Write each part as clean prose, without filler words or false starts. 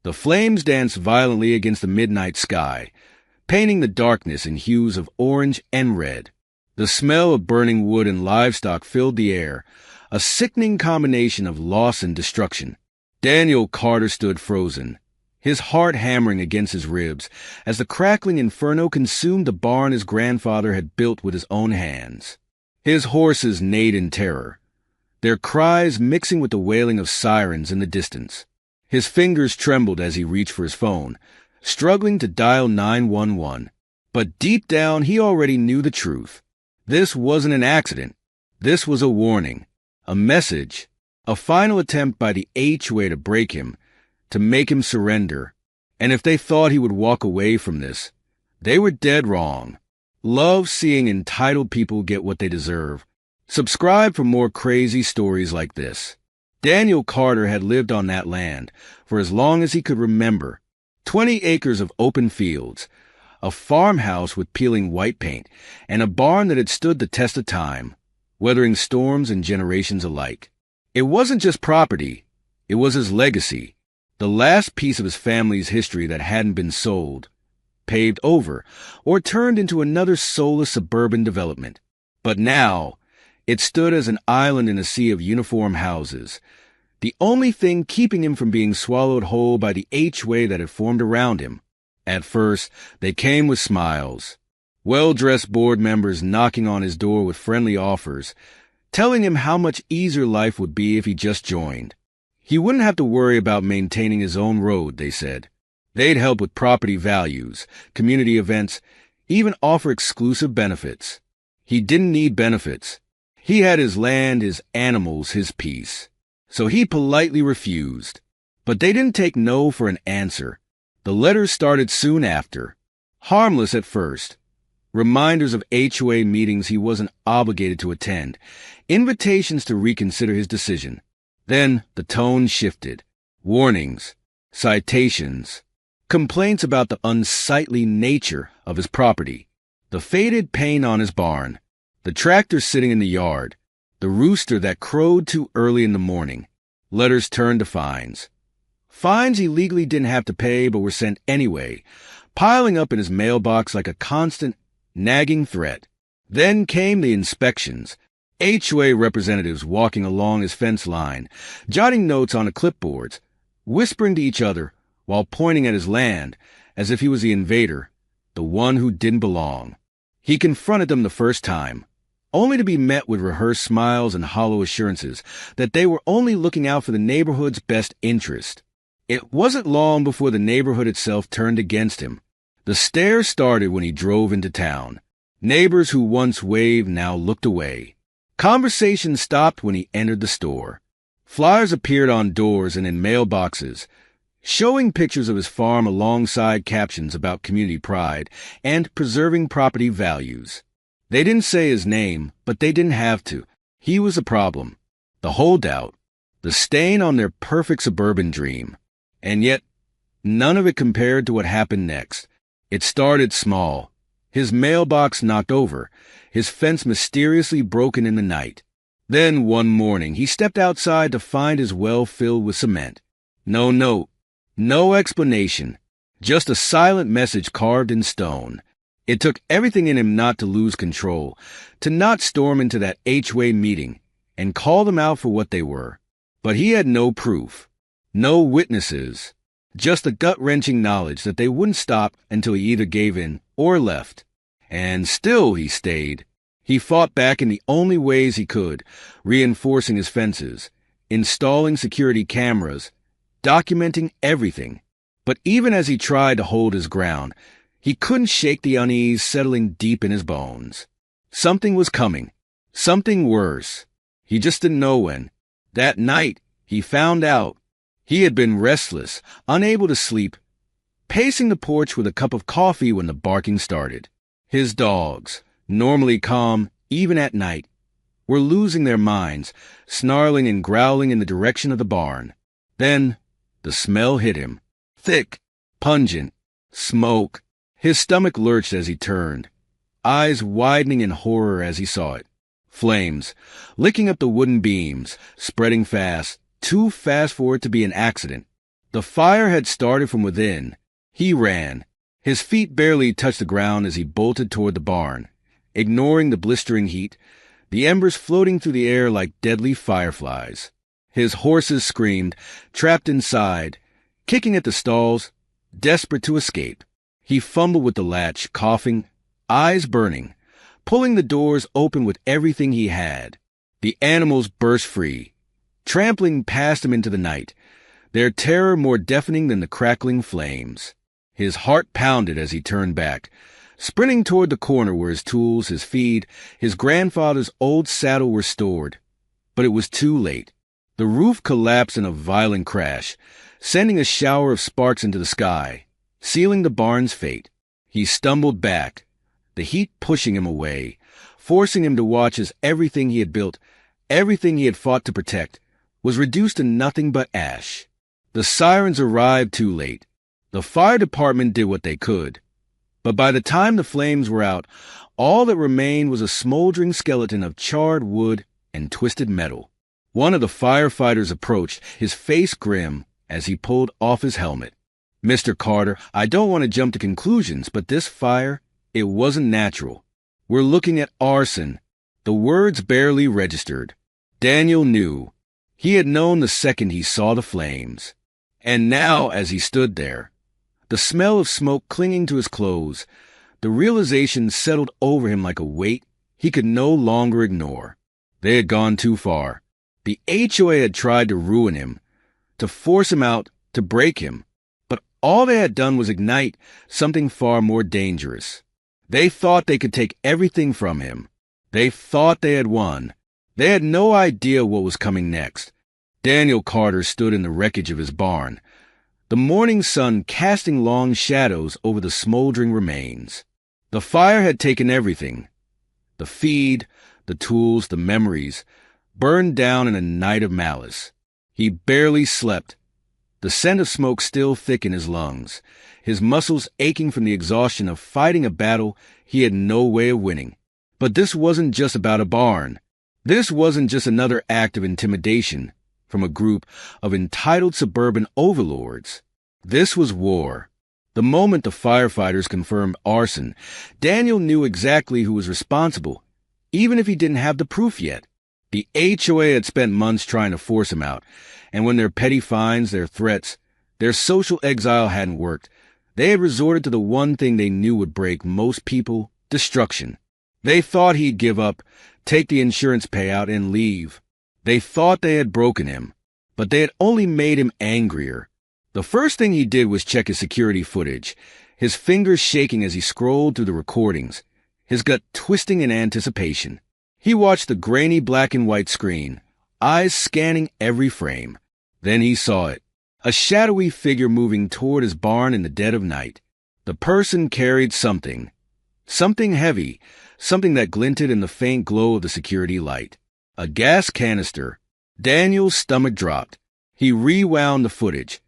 The flames danced violently against the midnight sky, painting the darkness in hues of orange and red. The smell of burning wood and livestock filled the air, a sickening combination of loss and destruction. Daniel Carter stood frozen, his heart hammering against his ribs as the crackling inferno consumed the barn his grandfather had built with his own hands. His horses neighed in terror, their cries mixing with the wailing of sirens in the distance. His fingers trembled as he reached for his phone, struggling to dial 911. But deep down, he already knew the truth. This wasn't an accident. This was a warning, a message, a final attempt by the HOA to break him, to make him surrender. And if they thought he would walk away from this, they were dead wrong. Love seeing entitled people get what they deserve. Subscribe for more crazy stories like this. Daniel Carter had lived on that land for as long as he could remember. 20 acres of open fields, a farmhouse with peeling white paint, and a barn that had stood the test of time, weathering storms and generations alike. It wasn't just property, it was his legacy, the last piece of his family's history that hadn't been sold, paved over, or turned into another soulless suburban development. But now, it stood as an island in a sea of uniform houses, the only thing keeping him from being swallowed whole by the HOA that had formed around him. At first, they came with smiles, well-dressed board members knocking on his door with friendly offers, telling him how much easier life would be if he just joined. He wouldn't have to worry about maintaining his own road, they said. They'd help with property values, community events, even offer exclusive benefits. He didn't need benefits. He had his land, his animals, his peace. So he politely refused. But they didn't take no for an answer. The letters started soon after. Harmless at first. Reminders of HOA meetings he wasn't obligated to attend. Invitations to reconsider his decision. Then the tone shifted. Warnings. Citations. Complaints about the unsightly nature of his property. The faded paint on his barn. The tractor sitting in the yard. The rooster that crowed too early in the morning. Letters turned to fines. Fines he legally didn't have to pay but were sent anyway, piling up in his mailbox like a constant, nagging threat. Then came the inspections. HOA representatives walking along his fence line, jotting notes on the clipboards, whispering to each other while pointing at his land as if he was the invader, the one who didn't belong. He confronted them the first time, only to be met with rehearsed smiles and hollow assurances that they were only looking out for the neighborhood's best interest. It wasn't long before the neighborhood itself turned against him. The stare started when he drove into town. Neighbors who once waved now looked away. Conversation stopped when he entered the store. Flyers appeared on doors and in mailboxes, showing pictures of his farm alongside captions about community pride and preserving property values. They didn't say his name, but they didn't have to. He was the problem, the holdout, the stain on their perfect suburban dream. And yet, none of it compared to what happened next. It started small. His mailbox knocked over, his fence mysteriously broken in the night. Then one morning he stepped outside to find his well filled with cement. No note, no explanation, just a silent message carved in stone. It took everything in him not to lose control, to not storm into that HOA meeting and call them out for what they were. But he had no proof, no witnesses, just the gut-wrenching knowledge that they wouldn't stop until he either gave in or left. And still he stayed. He fought back in the only ways he could, reinforcing his fences, installing security cameras, documenting everything. But even as he tried to hold his ground, he couldn't shake the unease settling deep in his bones. Something was coming, something worse. He just didn't know when. That night, he found out. He had been restless, unable to sleep, pacing the porch with a cup of coffee when the barking started. His dogs, normally calm even at night, were losing their minds, snarling and growling in the direction of the barn. Then the smell hit him. Thick, pungent, smoke. His stomach lurched as he turned, eyes widening in horror as he saw it. Flames, licking up the wooden beams, spreading fast, too fast for it to be an accident. The fire had started from within. He ran. His feet barely touched the ground as he bolted toward the barn, ignoring the blistering heat, the embers floating through the air like deadly fireflies. His horses screamed, trapped inside, kicking at the stalls, desperate to escape. He fumbled with the latch, coughing, eyes burning, pulling the doors open with everything he had. The animals burst free, trampling past him into the night, their terror more deafening than the crackling flames. His heart pounded as he turned back, sprinting toward the corner where his tools, his feed, his grandfather's old saddle were stored. But it was too late. The roof collapsed in a violent crash, sending a shower of sparks into the sky, sealing the barn's fate. He stumbled back, the heat pushing him away, forcing him to watch as everything he had built, everything he had fought to protect, was reduced to nothing but ash. The sirens arrived too late. The fire department did what they could. But by the time the flames were out, all that remained was a smoldering skeleton of charred wood and twisted metal. One of the firefighters approached, his face grim, as he pulled off his helmet. "Mr. Carter, I don't want to jump to conclusions, but this fire, it wasn't natural. We're looking at arson." The words barely registered. Daniel knew. He had known the second he saw the flames. And now, as he stood there, the smell of smoke clinging to his clothes, the realization settled over him like a weight he could no longer ignore. They had gone too far. The HOA had tried to ruin him, to force him out, to break him. But all they had done was ignite something far more dangerous. They thought they could take everything from him. They thought they had won. They had no idea what was coming next. Daniel Carter stood in the wreckage of his barn, the morning sun casting long shadows over the smoldering remains. The fire had taken everything. The feed, the tools, the memories, burned down in a night of malice. He barely slept, the scent of smoke still thick in his lungs, his muscles aching from the exhaustion of fighting a battle he had no way of winning. But this wasn't just about a barn. This wasn't just another act of intimidation from a group of entitled suburban overlords. This was war. The moment the firefighters confirmed arson, Daniel knew exactly who was responsible, even if he didn't have the proof yet. The HOA had spent months trying to force him out, and when their petty fines, their threats, their social exile hadn't worked, they had resorted to the one thing they knew would break most people: destruction. They thought he'd give up, take the insurance payout, and leave. They thought they had broken him, but they had only made him angrier. The first thing he did was check his security footage, his fingers shaking as he scrolled through the recordings, his gut twisting in anticipation. He watched the grainy black and white screen, eyes scanning every frame. Then he saw it, a shadowy figure moving toward his barn in the dead of night. The person carried something heavy, something that glinted in the faint glow of the security light. A gas canister. Daniel's stomach dropped. He rewound the footage,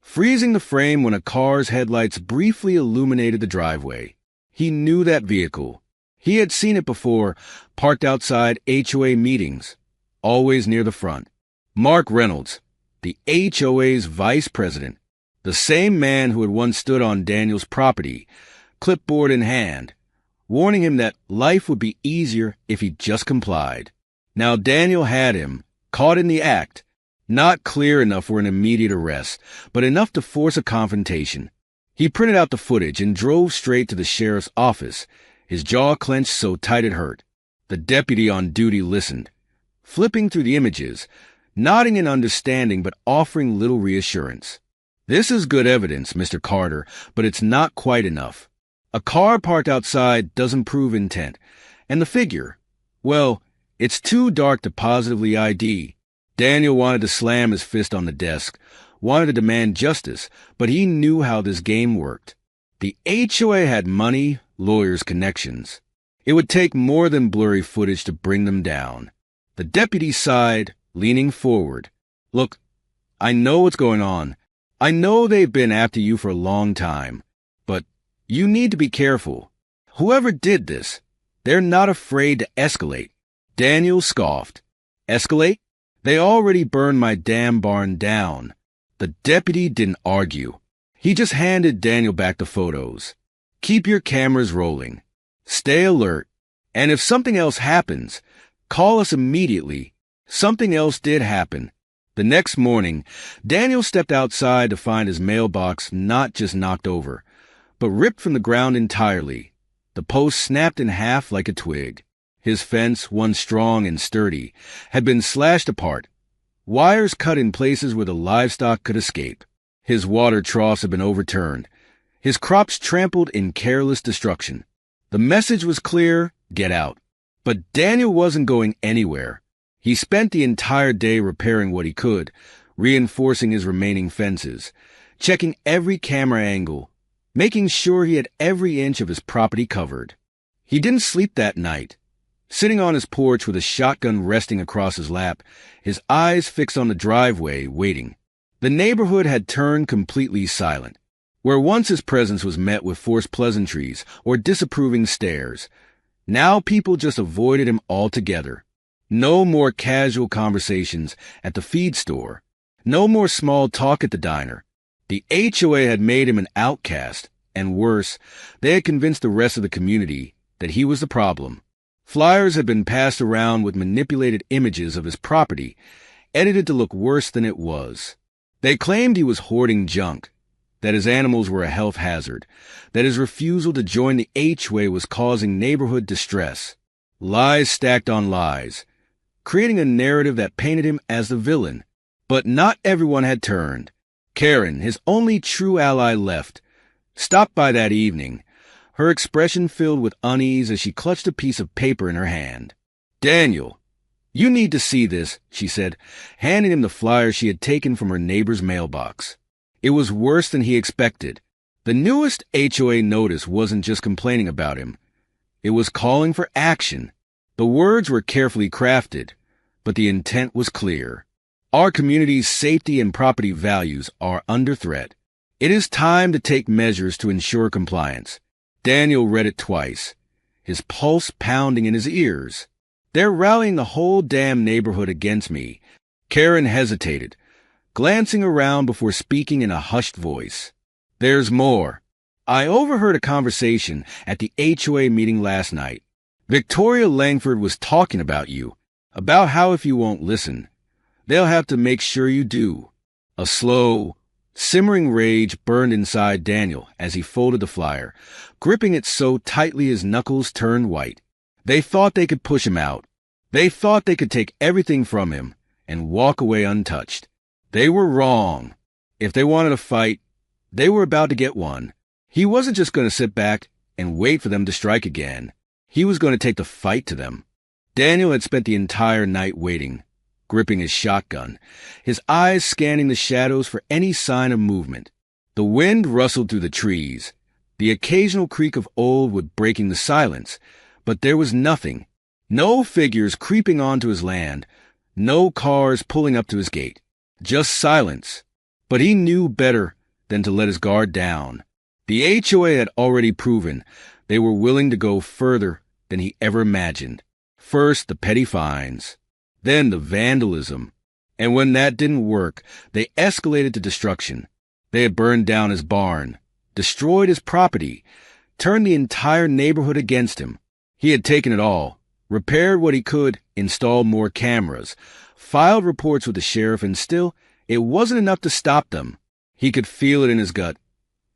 freezing the frame when a car's headlights briefly illuminated the driveway. He knew that vehicle. He had seen it before, parked outside HOA meetings, always near the front. Mark Reynolds, the HOA's vice president, the same man who had once stood on Daniel's property, clipboard in hand, warning him that life would be easier if he just complied. Now Daniel had him, caught in the act, not clear enough for an immediate arrest, but enough to force a confrontation. He printed out the footage and drove straight to the sheriff's office, his jaw clenched so tight it hurt. The deputy on duty listened, flipping through the images, nodding in understanding but offering little reassurance. "This is good evidence, Mr. Carter, but it's not quite enough. A car parked outside doesn't prove intent, and the figure, well, it's too dark to positively ID." Daniel wanted to slam his fist on the desk, wanted to demand justice, but he knew how this game worked. The HOA had money, lawyers, connections. It would take more than blurry footage to bring them down. The deputy sighed, leaning forward. "Look, I know what's going on. I know they've been after you for a long time, but you need to be careful. Whoever did this, they're not afraid to escalate." Daniel scoffed. "Escalate? They already burned my damn barn down. The deputy didn't argue. He just handed Daniel back the photos. Keep your cameras rolling. Stay alert. And if something else happens, call us immediately. Something else did happen. The next morning, Daniel stepped outside to find his mailbox not just knocked over, but ripped from the ground entirely. The post snapped in half like a twig. His fence, once strong and sturdy, had been slashed apart. Wires cut in places where the livestock could escape. His water troughs had been overturned. His crops trampled in careless destruction. The message was clear: get out. But Daniel wasn't going anywhere. He spent the entire day repairing what he could, reinforcing his remaining fences, checking every camera angle, making sure he had every inch of his property covered. He didn't sleep that night. Sitting on his porch with a shotgun resting across his lap, his eyes fixed on the driveway, waiting. The neighborhood had turned completely silent. Where once his presence was met with forced pleasantries or disapproving stares, now people just avoided him altogether. No more casual conversations at the feed store. No more small talk at the diner. The HOA had made him an outcast, and worse, they had convinced the rest of the community that he was the problem. Flyers had been passed around with manipulated images of his property, edited to look worse than it was. They claimed he was hoarding junk, that his animals were a health hazard, that his refusal to join the HOA was causing neighborhood distress. Lies stacked on lies, creating a narrative that painted him as the villain. But not everyone had turned. Karen, his only true ally left, stopped by that evening, her expression filled with unease as she clutched a piece of paper in her hand. "Daniel, you need to see this," she said, handing him the flyer she had taken from her neighbor's mailbox. It was worse than he expected. The newest HOA notice wasn't just complaining about him. It was calling for action. The words were carefully crafted, but the intent was clear. Our community's safety and property values are under threat. It is time to take measures to ensure compliance. Daniel read it twice, his pulse pounding in his ears. "They're rallying the whole damn neighborhood against me." Karen hesitated, glancing around before speaking in a hushed voice. "There's more. I overheard a conversation at the HOA meeting last night. Victoria Langford was talking about you, about how if you won't listen, they'll have to make sure you do." A slow, simmering rage burned inside Daniel as he folded the flyer, gripping it so tightly his knuckles turned white. They thought they could push him out. They thought they could take everything from him and walk away untouched. They were wrong. If they wanted a fight, they were about to get one. He wasn't just going to sit back and wait for them to strike again. He was going to take the fight to them. Daniel had spent the entire night waiting, gripping his shotgun, his eyes scanning the shadows for any sign of movement. The wind rustled through the trees. The occasional creak of old wood breaking the silence, but there was nothing. No figures creeping onto his land, no cars pulling up to his gate. Just silence. But he knew better than to let his guard down. The HOA had already proven they were willing to go further than he ever imagined. First, the petty fines. Then the vandalism. And when that didn't work, they escalated to destruction. They had burned down his barn, destroyed his property, turned the entire neighborhood against him. He had taken it all, repaired what he could, installed more cameras, filed reports with the sheriff, and still, it wasn't enough to stop them. He could feel it in his gut.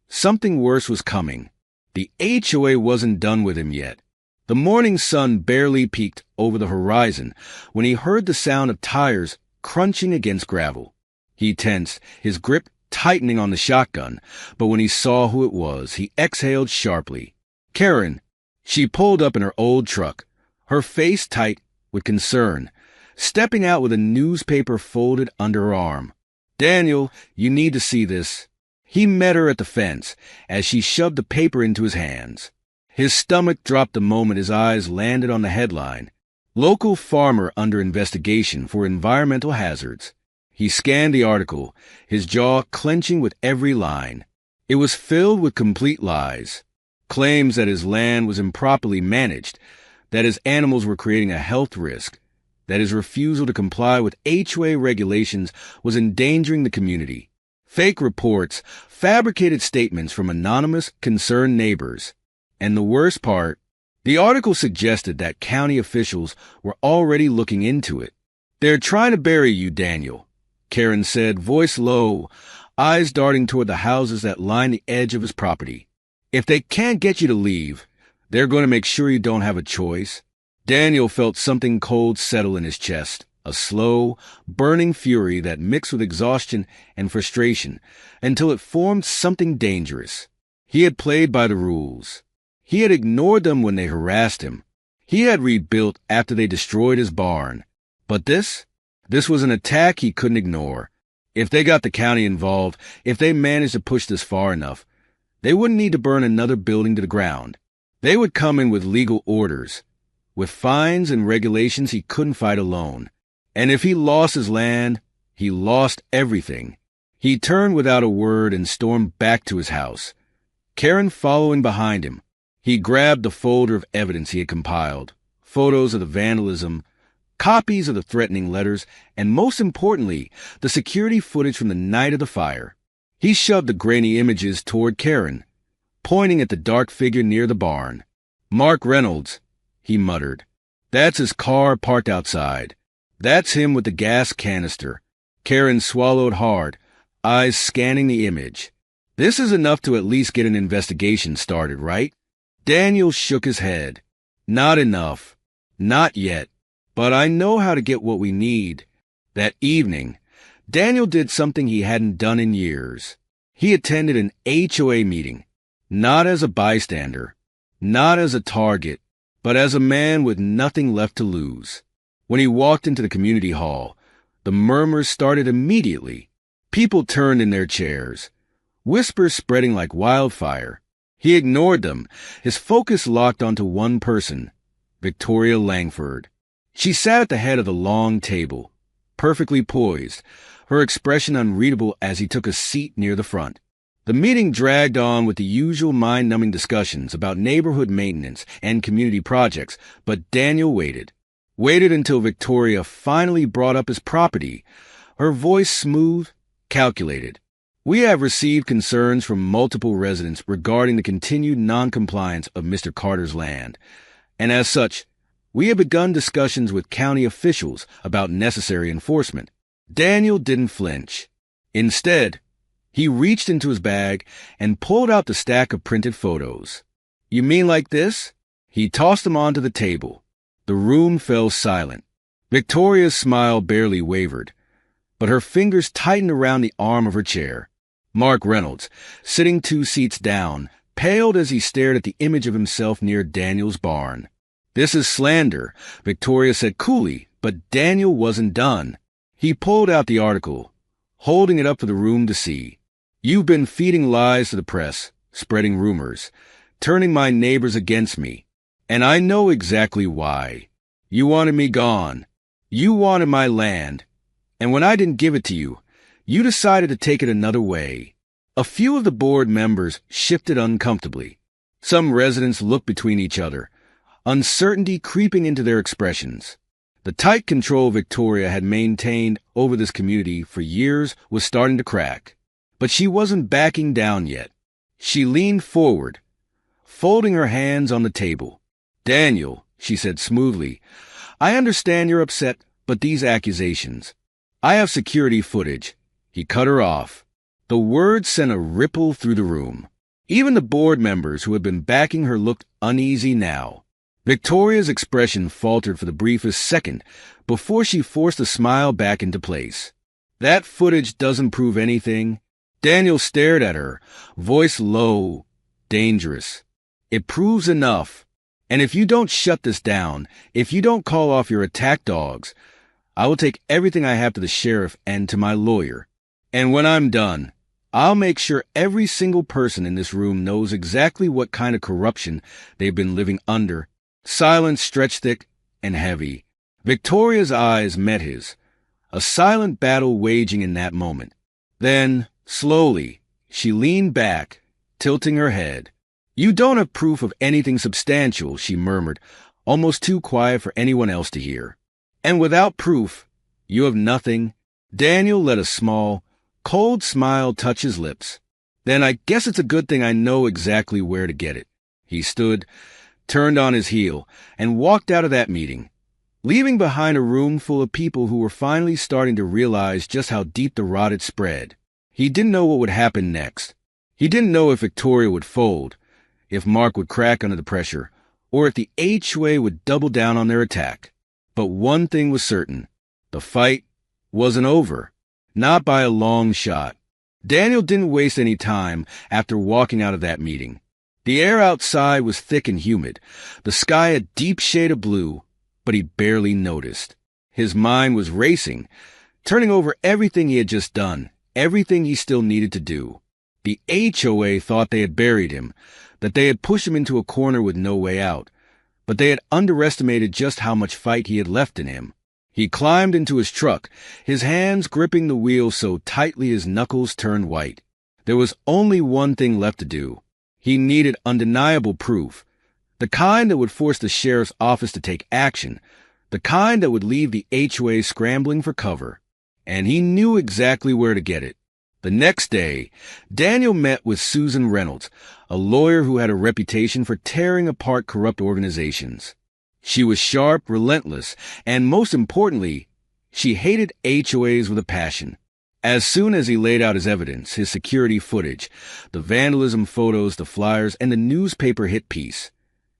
Something worse was coming. The HOA wasn't done with him yet. The morning sun barely peeked over the horizon when he heard the sound of tires crunching against gravel. He tensed, his grip tightening on the shotgun, but when he saw who it was, he exhaled sharply. Karen. She pulled up in her old truck, her face tight with concern, stepping out with a newspaper folded under her arm. "Daniel, you need to see this." He met her at the fence as she shoved the paper into his hands. His stomach dropped the moment his eyes landed on the headline, "Local Farmer Under Investigation for Environmental Hazards." He scanned the article, his jaw clenching with every line. It was filled with complete lies. Claims that his land was improperly managed, that his animals were creating a health risk, that his refusal to comply with HOA regulations was endangering the community. Fake reports, fabricated statements from anonymous, concerned neighbors. And the worst part, the article suggested that county officials were already looking into it. "They're trying to bury you, Daniel," Karen said, voice low, eyes darting toward the houses that line the edge of his property. "If they can't get you to leave, they're going to make sure you don't have a choice." Daniel felt something cold settle in his chest, a slow, burning fury that mixed with exhaustion and frustration until it formed something dangerous. He had played by the rules. He had ignored them when they harassed him. He had rebuilt after they destroyed his barn. But this was an attack he couldn't ignore. If they got the county involved, if they managed to push this far enough, they wouldn't need to burn another building to the ground. They would come in with legal orders, with fines and regulations he couldn't fight alone. And if he lost his land, he lost everything. He turned without a word and stormed back to his house, Karen following behind him. He grabbed the folder of evidence he had compiled, photos of the vandalism, copies of the threatening letters, and most importantly, the security footage from the night of the fire. He shoved the grainy images toward Karen, pointing at the dark figure near the barn. "Mark Reynolds," he muttered. "That's his car parked outside. That's him with the gas canister." Karen swallowed hard, eyes scanning the image. "This is enough to at least get an investigation started, right?" Daniel shook his head. "Not enough. Not yet. But I know how to get what we need." That evening, Daniel did something he hadn't done in years. He attended an HOA meeting, not as a bystander, not as a target, but as a man with nothing left to lose. When he walked into the community hall, the murmurs started immediately. People turned in their chairs, whispers spreading like wildfire. He ignored them, his focus locked onto one person, Victoria Langford. She sat at the head of the long table, perfectly poised, her expression unreadable as he took a seat near the front. The meeting dragged on with the usual mind-numbing discussions about neighborhood maintenance and community projects, but Daniel waited until Victoria finally brought up his property, her voice smooth, calculated. "We have received concerns from multiple residents regarding the continued non-compliance of Mr. Carter's land, and as such, we have begun discussions with county officials about necessary enforcement." Daniel didn't flinch. Instead, he reached into his bag and pulled out the stack of printed photos. "You mean like this?" He tossed them onto the table. The room fell silent. Victoria's smile barely wavered, but her fingers tightened around the arm of her chair. Mark Reynolds, sitting 2 seats down, paled as he stared at the image of himself near Daniel's barn. "This is slander," Victoria said coolly, but Daniel wasn't done. He pulled out the article, holding it up for the room to see. "You've been feeding lies to the press, spreading rumors, turning my neighbors against me. And I know exactly why. You wanted me gone. You wanted my land. And when I didn't give it to you, you decided to take it another way." A few of the board members shifted uncomfortably. Some residents looked between each other, uncertainty creeping into their expressions. The tight control Victoria had maintained over this community for years was starting to crack. But she wasn't backing down yet. She leaned forward, folding her hands on the table. "Daniel," she said smoothly, "I understand you're upset, but these accusations. I have security footage." He cut her off. The words sent a ripple through the room. Even the board members who had been backing her looked uneasy now. Victoria's expression faltered for the briefest second before she forced a smile back into place. "That footage doesn't prove anything." Daniel stared at her, voice low, dangerous. "It proves enough. And if you don't shut this down, if you don't call off your attack dogs, I will take everything I have to the sheriff and to my lawyer. And when I'm done, I'll make sure every single person in this room knows exactly what kind of corruption they've been living under." Silence stretched thick and heavy. Victoria's eyes met his, a silent battle waging in that moment. Then, slowly, she leaned back, tilting her head. "You don't have proof of anything substantial," she murmured, almost too quiet for anyone else to hear. "And without proof, you have nothing." Daniel let a small, cold smile touched his lips. "Then I guess it's a good thing I know exactly where to get it." He stood, turned on his heel, and walked out of that meeting, leaving behind a room full of people who were finally starting to realize just how deep the rot had spread. He didn't know what would happen next. He didn't know if Victoria would fold, if Mark would crack under the pressure, or if the HOA would double down on their attack. But one thing was certain. The fight wasn't over. Not by a long shot. Daniel didn't waste any time after walking out of that meeting. The air outside was thick and humid, the sky a deep shade of blue, but he barely noticed. His mind was racing, turning over everything he had just done, everything he still needed to do. The HOA thought they had buried him, that they had pushed him into a corner with no way out, but they had underestimated just how much fight he had left in him. He climbed into his truck, his hands gripping the wheel so tightly his knuckles turned white. There was only one thing left to do. He needed undeniable proof, the kind that would force the sheriff's office to take action, the kind that would leave the HOA scrambling for cover. And he knew exactly where to get it. The next day, Daniel met with Susan Reynolds, a lawyer who had a reputation for tearing apart corrupt organizations. She was sharp, relentless, and most importantly, she hated HOAs with a passion. As soon as he laid out his evidence, his security footage, the vandalism photos, the flyers, and the newspaper hit piece,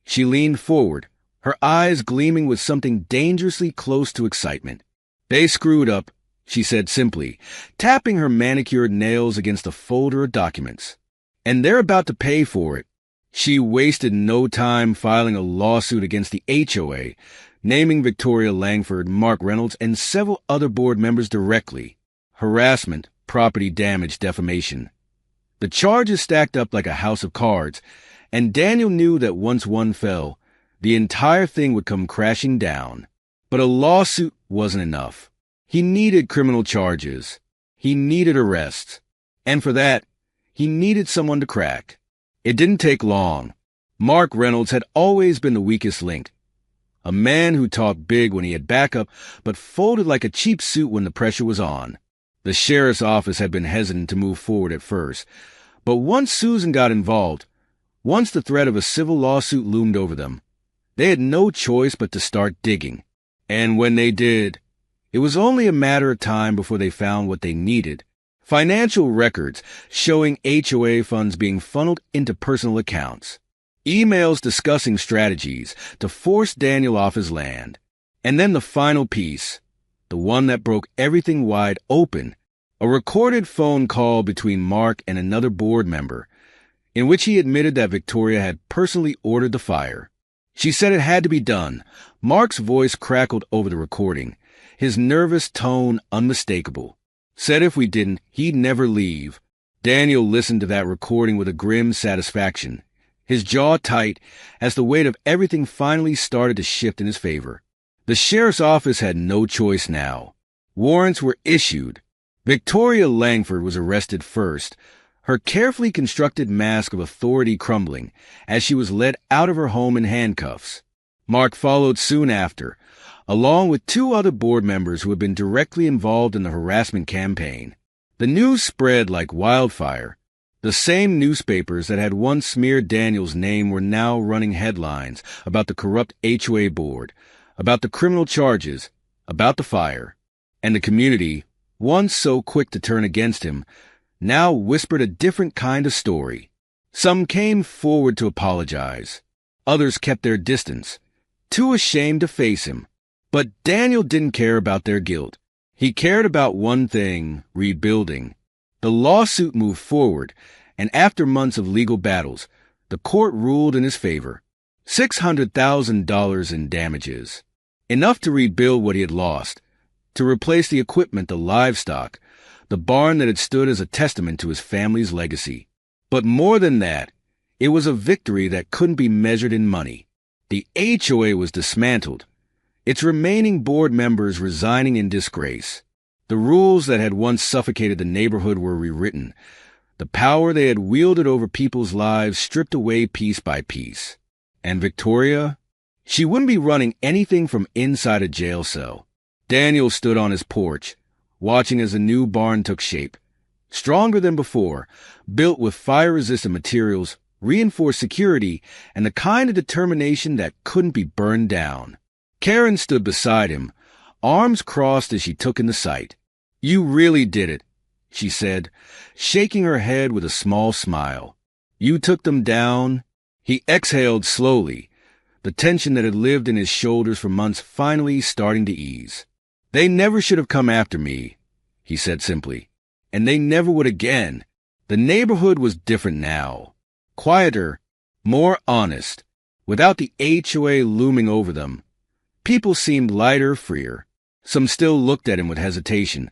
she leaned forward, her eyes gleaming with something dangerously close to excitement. "They screwed up," she said simply, tapping her manicured nails against a folder of documents. "And they're about to pay for it." She wasted no time filing a lawsuit against the HOA, naming Victoria Langford, Mark Reynolds, and several other board members directly. Harassment, property damage, defamation. The charges stacked up like a house of cards, and Daniel knew that once one fell, the entire thing would come crashing down. But a lawsuit wasn't enough. He needed criminal charges. He needed arrests. And for that, he needed someone to crack. It didn't take long. Mark Reynolds had always been the weakest link. A man who talked big when he had backup, but folded like a cheap suit when the pressure was on. The sheriff's office had been hesitant to move forward at first, but once Susan got involved, once the threat of a civil lawsuit loomed over them, they had no choice but to start digging. And when they did, it was only a matter of time before they found what they needed. Financial records showing HOA funds being funneled into personal accounts. Emails discussing strategies to force Daniel off his land. And then the final piece, the one that broke everything wide open, a recorded phone call between Mark and another board member, in which he admitted that Victoria had personally ordered the fire. She said it had to be done. Mark's voice crackled over the recording, his nervous tone unmistakable. Said if we didn't, he'd never leave. Daniel listened to that recording with a grim satisfaction, his jaw tight as the weight of everything finally started to shift in his favor. The sheriff's office had no choice now. Warrants were issued. Victoria Langford was arrested first, her carefully constructed mask of authority crumbling as she was led out of her home in handcuffs. Mark followed soon after, along with two other board members who had been directly involved in the harassment campaign. The news spread like wildfire. The same newspapers that had once smeared Daniel's name were now running headlines about the corrupt HOA board, about the criminal charges, about the fire. And the community, once so quick to turn against him, now whispered a different kind of story. Some came forward to apologize. Others kept their distance, too ashamed to face him. But Daniel didn't care about their guilt. He cared about one thing, rebuilding. The lawsuit moved forward, and after months of legal battles, the court ruled in his favor. $600,000 in damages. Enough to rebuild what he had lost, to replace the equipment, the livestock, the barn that had stood as a testament to his family's legacy. But more than that, it was a victory that couldn't be measured in money. The HOA was dismantled, its remaining board members resigning in disgrace. The rules that had once suffocated the neighborhood were rewritten, the power they had wielded over people's lives stripped away piece by piece. And Victoria? She wouldn't be running anything from inside a jail cell. Daniel stood on his porch, watching as the new barn took shape, Stronger than before, built with fire-resistant materials, reinforced security, and the kind of determination that couldn't be burned down. Karen stood beside him, arms crossed as she took in the sight. "You really did it," she said, shaking her head with a small smile. "You took them down." He exhaled slowly, the tension that had lived in his shoulders for months finally starting to ease. "They never should have come after me," he said simply. "And they never would again." The neighborhood was different now. Quieter, more honest, without the HOA looming over them. People seemed lighter, freer. Some still looked at him with hesitation,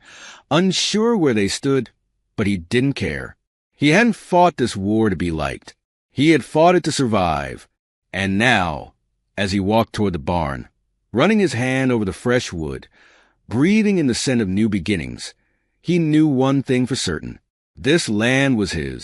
unsure where they stood, but he didn't care. He hadn't fought this war to be liked. He had fought it to survive. And now, as he walked toward the barn, running his hand over the fresh wood, breathing in the scent of new beginnings, he knew one thing for certain. This land was his.